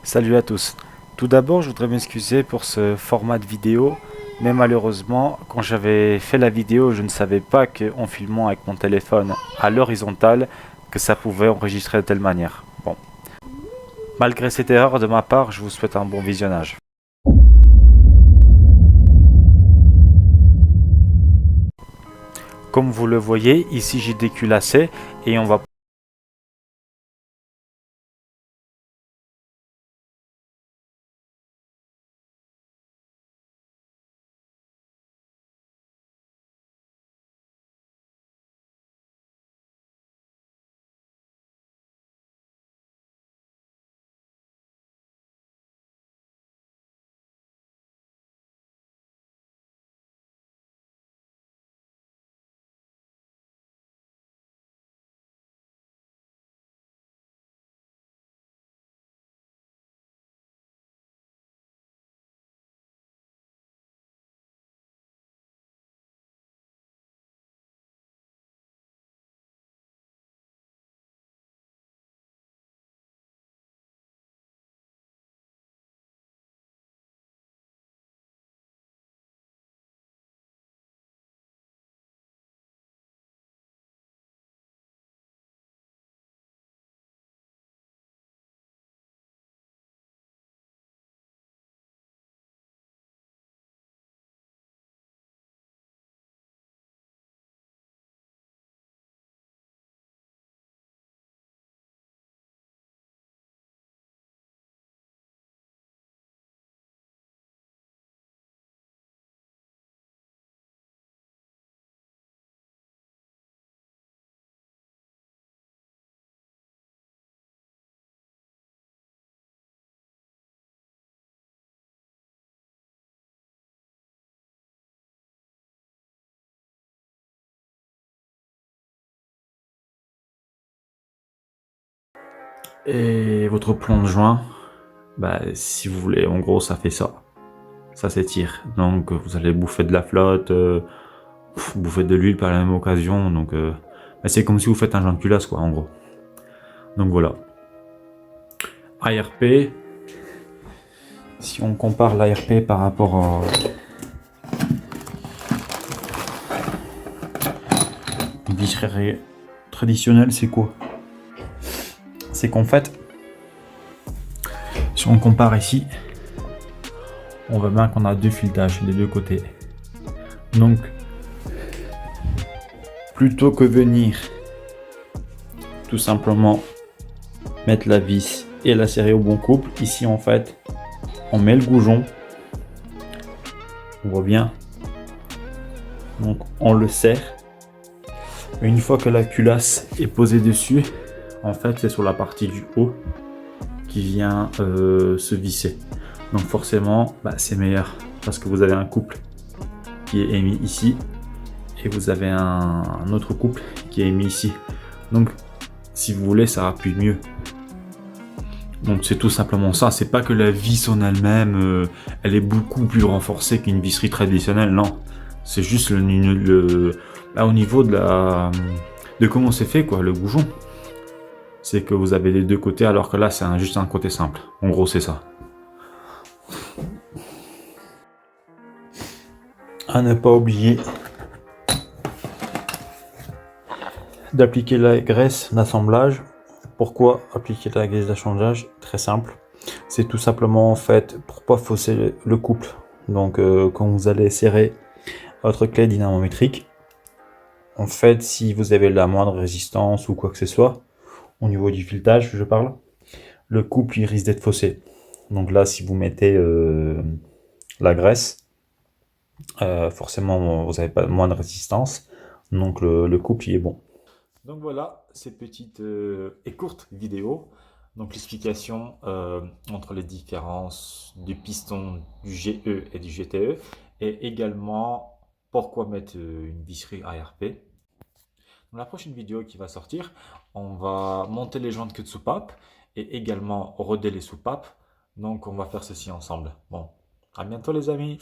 Salut à tous. Tout d'abord, je voudrais m'excuser pour ce format de vidéo, mais malheureusement, quand j'avais fait la vidéo, je ne savais pas qu'en filmant avec mon téléphone à l'horizontale, que ça pouvait enregistrer de telle manière. Bon, malgré cette erreur de ma part, je vous souhaite un bon visionnage. Comme vous le voyez, ici j'ai déculassé et on va et votre plomb de joint, si vous voulez, en gros, ça fait ça. Ça s'étire. Donc, vous allez bouffer de la flotte, bouffer de l'huile par la même occasion. Donc, c'est comme si vous faites un joint de culasse, quoi, en gros. Donc, voilà. ARP. Si on compare l'ARP par rapport à une visserie traditionnelle, c'est quoi? C'est qu'en fait, si on compare ici, on voit bien qu'on a deux filetages des deux côtés. Donc, plutôt que venir tout simplement mettre la vis et la serrer au bon couple, ici en fait, on met le goujon. On voit bien. Donc, on le serre. Et une fois que la culasse est posée dessus, en fait, c'est sur la partie du haut qui vient se visser. Donc forcément, c'est meilleur parce que vous avez un couple qui est émis ici et vous avez un autre couple qui est émis ici. Donc si vous voulez, ça appuie mieux. Donc c'est tout simplement ça. C'est pas que la vis en elle-même, elle est beaucoup plus renforcée qu'une visserie traditionnelle. Non, c'est juste au niveau de comment c'est fait, quoi, le goujon. C'est que vous avez les deux côtés, alors que là, c'est juste un côté simple. En gros, c'est ça. À ne pas oublier d'appliquer la graisse d'assemblage. Pourquoi appliquer la graisse d'assemblage? Très simple. C'est tout simplement en fait pour pas fausser le couple. Donc quand vous allez serrer votre clé dynamométrique, en fait si vous avez la moindre résistance ou quoi que ce soit, au niveau du filetage je parle, le couple il risque d'être faussé. Donc là si vous mettez la graisse, forcément vous n'avez pas moins de résistance, donc le couple il est bon. Donc voilà, cette petite et courte vidéo, donc l'explication entre les différences du piston du GE et du GTE, et également pourquoi mettre une visserie ARP. Dans la prochaine vidéo qui va sortir, on va monter les joints de queue de soupape et également roder les soupapes. Donc on va faire ceci ensemble. Bon, à bientôt les amis.